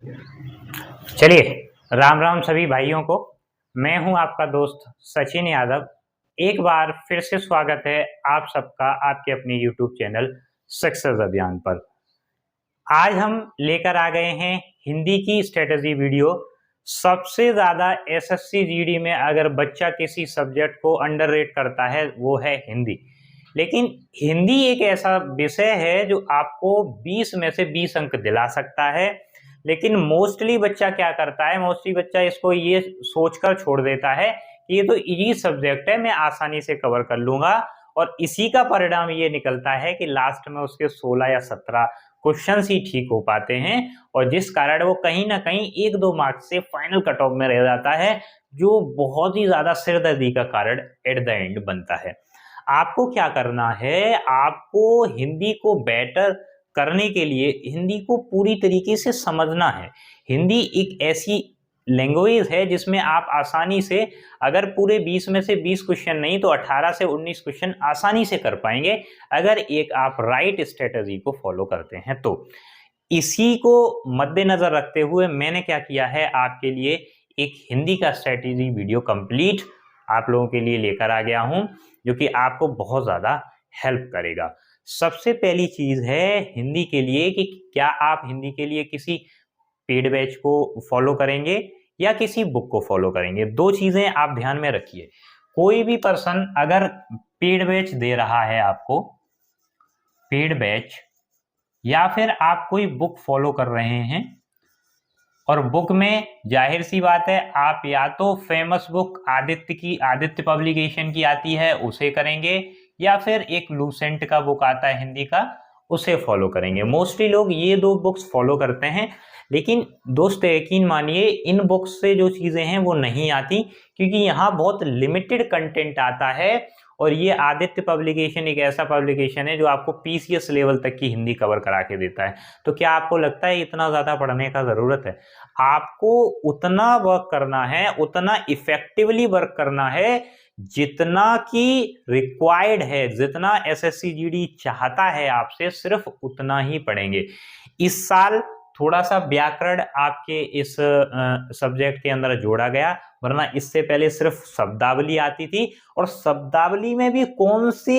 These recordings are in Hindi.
चलिए, राम राम सभी भाइयों को। मैं हूं आपका दोस्त सचिन यादव। एक बार फिर से स्वागत है आप सबका आपके अपने YouTube चैनल सक्सेस अभियान पर। आज हम लेकर आ गए हैं हिंदी की स्ट्रेटजी वीडियो। सबसे ज़्यादा एसएससी जीडी में अगर बच्चा किसी सब्जेक्ट को अंडररेट करता है वो है हिंदी। लेकिन हिंदी एक ऐसा विषय है जो आपको 20 में से 20 अंक दिला सकता है। लेकिन मोस्टली बच्चा क्या करता है, मोस्टली बच्चा इसको ये सोचकर छोड़ देता है कि ये तो इजी सब्जेक्ट है, मैं आसानी से कवर कर लूंगा। और इसी का परिणाम ये निकलता है कि लास्ट में उसके 16 या 17 क्वेश्चंस ही ठीक हो पाते हैं, और जिस कारण वो कहीं ना कहीं 1-2 मार्क्स से फाइनल कट ऑफ में रह जाता है, जो बहुत ही ज्यादा सिरदर्दी का कारण एट द एंड बनता है। आपको क्या करना है, आपको हिंदी को बेटर करने के लिए हिंदी को पूरी तरीके से समझना है। हिंदी एक ऐसी लैंग्वेज है जिसमें आप आसानी से, अगर पूरे 20 में से 20 क्वेश्चन नहीं तो 18 से 19 क्वेश्चन आसानी से कर पाएंगे, अगर एक आप राइट स्ट्रेटजी को फॉलो करते हैं तो। इसी को मद्देनजर रखते हुए मैंने क्या किया है, आपके लिए एक हिंदी का स्ट्रेटजी वीडियो कंप्लीट आप लोगों के लिए लेकर आ गया हूं, जो कि आपको बहुत ज्यादा हेल्प करेगा। सबसे पहली चीज है हिंदी के लिए कि क्या आप हिंदी के लिए किसी पेड बैच को फॉलो करेंगे या किसी बुक को फॉलो करेंगे। दो चीजें आप ध्यान में रखिए। कोई भी पर्सन अगर पेड बैच दे रहा है आपको, पेड बैच, या फिर आप कोई बुक फॉलो कर रहे हैं, और बुक में जाहिर सी बात है आप या तो फेमस बुक आदित्य पब्लिकेशन की आती है उसे करेंगे, या फिर एक लूसेंट का बुक आता है हिंदी का, उसे फॉलो करेंगे। मोस्टली लोग ये दो बुक्स फॉलो करते हैं। लेकिन दोस्त यकीन मानिए इन बुक्स से जो चीजें हैं वो नहीं आती, क्योंकि यहाँ बहुत लिमिटेड कंटेंट आता है। और ये आदित्य पब्लिकेशन एक ऐसा पब्लिकेशन है जो आपको पीसीएस लेवल तक की हिंदी कवर करा के देता है। तो क्या आपको लगता है इतना ज्यादा पढ़ने का जरूरत है? आपको उतना वर्क करना है, उतना इफेक्टिवली वर्क करना है जितना कि रिक्वायर्ड है, जितना एसएससी जीडी चाहता है आपसे, सिर्फ उतना ही पढ़ेंगे। इस साल थोड़ा सा व्याकरण आपके इस सब्जेक्ट के अंदर जोड़ा गया, वरना इससे पहले सिर्फ शब्दावली आती थी। और शब्दावली में भी कौन से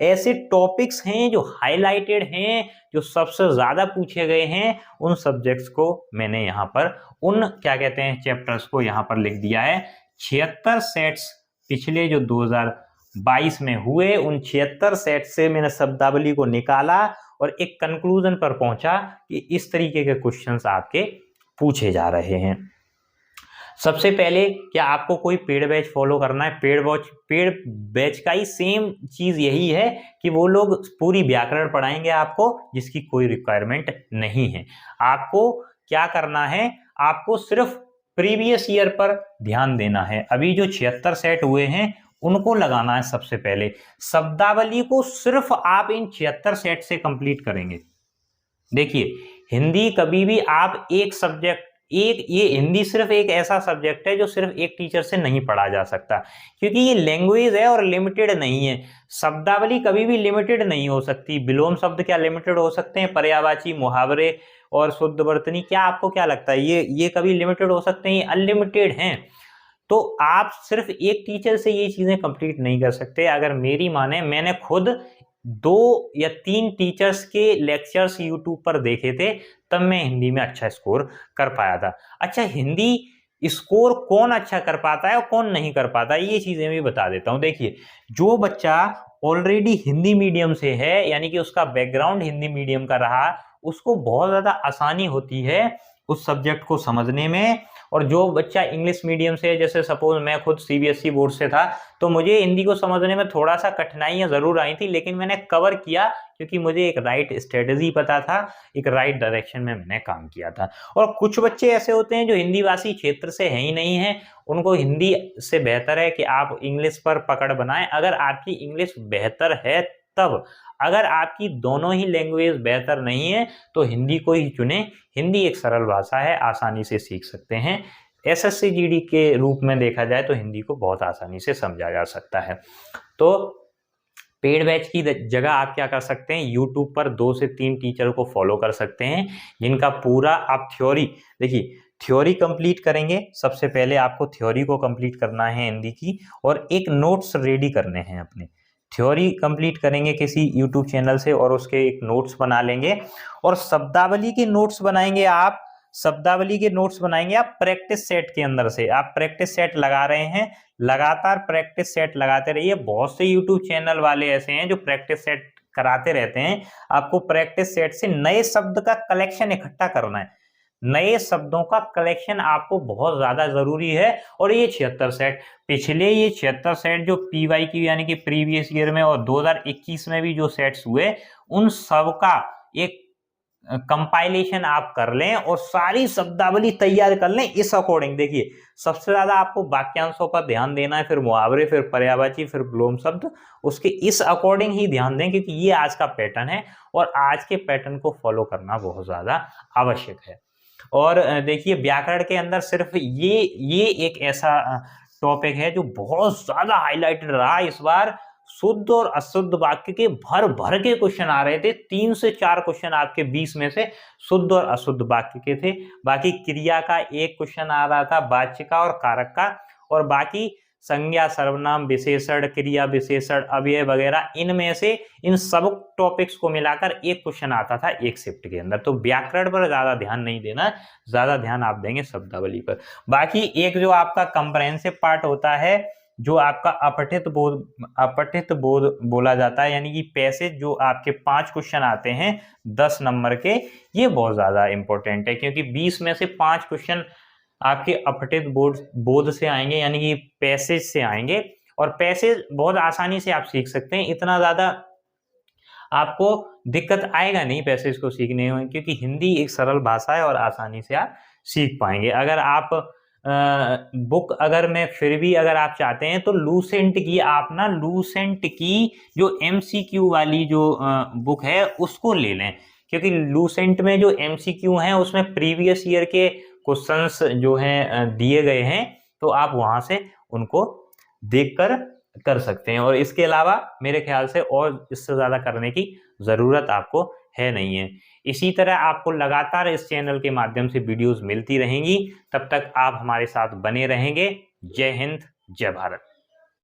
ऐसे टॉपिक्स हैं जो हाईलाइटेड हैं, जो सबसे ज्यादा पूछे गए हैं, उन सब्जेक्ट्स को मैंने यहाँ पर, उन क्या कहते हैं चैप्टर्स को यहाँ पर लिख दिया है। 76 सेट्स पिछले जो 2022 में हुए, उन 76 सेट से मैंने शब्दावली को निकाला और एक कंक्लूजन पर पहुंचा कि इस तरीके के क्वेश्चंस आपके पूछे जा रहे हैं। सबसे पहले क्या आपको कोई पेड बैच फॉलो करना है? पेड बैच का ही सेम चीज यही है कि वो लोग पूरी व्याकरण पढ़ाएंगे आपको, जिसकी कोई रिक्वायरमेंट नहीं है। आपको क्या करना है, आपको सिर्फ प्रीवियस ईयर पर ध्यान देना है। अभी जो 76 सेट हुए हैं उनको लगाना है सबसे पहले। शब्दावली को सिर्फ आप इन 76 सेट से कंप्लीट करेंगे। देखिए, हिंदी कभी भी आप एक सब्जेक्ट, ये हिंदी सिर्फ एक ऐसा सब्जेक्ट है जो सिर्फ एक टीचर से नहीं पढ़ा जा सकता, क्योंकि ये लैंग्वेज है और लिमिटेड नहीं है। शब्दावली कभी भी लिमिटेड नहीं हो सकती। विलोम शब्द क्या लिमिटेड हो सकते हैं? पर्यायवाची, मुहावरे और शुद्ध वर्तनी, क्या आपको क्या लगता है ये कभी लिमिटेड हो सकते हैं? अनलिमिटेड हैं। तो आप सिर्फ एक टीचर से ये चीजें कंप्लीट नहीं कर सकते। अगर मेरी माने, मैंने खुद 2 या 3 टीचर्स के लेक्चर्स यूट्यूब पर देखे थे, तब मैं हिंदी में अच्छा स्कोर कर पाया था। अच्छा, हिंदी स्कोर कौन अच्छा कर पाता है और कौन नहीं कर पाता है, ये चीजें भी बता देता हूं। देखिए, जो बच्चा ऑलरेडी हिंदी मीडियम से है, यानी कि उसका बैकग्राउंड हिंदी मीडियम का रहा, उसको बहुत ज्यादा आसानी होती है उस सब्जेक्ट को समझने में। और जो बच्चा इंग्लिश मीडियम से है, जैसे सपोज मैं खुद सीबीएसई बोर्ड से था, तो मुझे हिंदी को समझने में थोड़ा सा कठिनाइयां जरूर आई थी, लेकिन मैंने कवर किया क्योंकि मुझे एक राइट स्ट्रेटजी पता था, एक राइट डायरेक्शन में मैंने काम किया था। और कुछ बच्चे ऐसे होते हैं जो हिंदी भाषी क्षेत्र से है ही नहीं है, उनको हिंदी से बेहतर है कि आप इंग्लिश पर पकड़ बनाएं। अगर आपकी इंग्लिश बेहतर है तब, अगर आपकी दोनों ही लैंग्वेज बेहतर नहीं है तो हिंदी को ही चुने। हिंदी एक सरल भाषा है, आसानी से सीख सकते हैं। एसएससी जीडी के रूप में देखा जाए तो हिंदी को बहुत आसानी से समझा जा सकता है। तो पेड बैच की जगह आप क्या कर सकते हैं, यूट्यूब पर 2 से 3 टीचर को फॉलो कर सकते हैं, जिनका पूरा आप थ्योरी, देखिए थ्योरी कंप्लीट करेंगे। सबसे पहले आपको थ्योरी को कंप्लीट करना है हिंदी की, और एक नोट्स रेडी करने हैं अपने। थ्योरी कंप्लीट करेंगे किसी यूट्यूब चैनल से और उसके एक नोट्स बना लेंगे, और शब्दावली के नोट्स बनाएंगे आप। शब्दावली के नोट्स बनाएंगे आप प्रैक्टिस सेट के अंदर से। आप प्रैक्टिस सेट लगा रहे हैं, लगातार प्रैक्टिस सेट लगाते रहिए। बहुत से यूट्यूब चैनल वाले ऐसे हैं जो प्रैक्टिस सेट कराते रहते हैं। आपको प्रैक्टिस सेट से नए शब्द का कलेक्शन इकट्ठा करना है, नए शब्दों का कलेक्शन आपको बहुत ज्यादा जरूरी है। और ये 76 सेट, पिछले ये 76 सेट जो पीवाई की यानी कि प्रीवियस ईयर में और 2021 में भी जो सेट्स हुए, उन सब का एक कंपाइलेशन आप कर लें और सारी शब्दावली तैयार कर लें इस अकॉर्डिंग। देखिए सबसे ज्यादा आपको वाक्यांशों पर ध्यान देना है, फिर मुहावरे, फिर पर्यायवाची, फिर विलोम शब्द, उसके इस अकॉर्डिंग ही ध्यान दें, क्योंकि ये आज का पैटर्न है और आज के पैटर्न को फॉलो करना बहुत ज्यादा आवश्यक है। और देखिए व्याकरण के अंदर सिर्फ ये एक ऐसा टॉपिक है जो बहुत ज्यादा हाईलाइटेड रहा इस बार। शुद्ध और अशुद्ध वाक्य के भर भर के क्वेश्चन आ रहे थे, 3 से 4 क्वेश्चन आपके 20 में से शुद्ध और अशुद्ध वाक्य के थे। बाकी क्रिया का एक क्वेश्चन आ रहा था, वाच्य का और कारक का, और बाकी संज्ञा, सर्वनाम, विशेषण, क्रिया विशेषण, अव्यय वगैरह, इनमें से इन सब टॉपिक्स को मिलाकर एक क्वेश्चन आता था एक शिफ्ट के अंदर। तो व्याकरण पर ज्यादा ध्यान नहीं देना, ज्यादा ध्यान आप देंगे शब्दावली पर। बाकी एक जो आपका कंप्रहेंसिव पार्ट होता है, जो आपका अपठित बोध बोला जाता है, यानी कि पैसेज जो आपके 5 क्वेश्चन आते हैं 10 नंबर के, ये बहुत ज्यादा इंपॉर्टेंट है, क्योंकि 20 में से 5 क्वेश्चन आपके अपठित बोध से आएंगे, यानी कि पैसेज से आएंगे। और पैसेज बहुत आसानी से आप सीख सकते हैं, इतना ज्यादा आपको दिक्कत आएगा नहीं पैसेज को सीखने में, क्योंकि हिंदी एक सरल भाषा है और आसानी से आप सीख पाएंगे। अगर आप बुक अगर मैं फिर भी अगर आप चाहते हैं तो लूसेंट की, आप ना लूसेंट की जो MCQ वाली जो बुक है उसको ले लें, क्योंकि लूसेंट में जो MCQ हैं उसमें प्रीवियस ईयर के क्वेश्चंस जो हैं दिए गए हैं, तो आप वहां से उनको देखकर कर सकते हैं। और इसके अलावा मेरे ख्याल से और इससे ज्यादा करने की जरूरत आपको है नहीं है। इसी तरह आपको लगातार इस चैनल के माध्यम से वीडियोस मिलती रहेंगी, तब तक आप हमारे साथ बने रहेंगे। जय हिंद, जय भारत।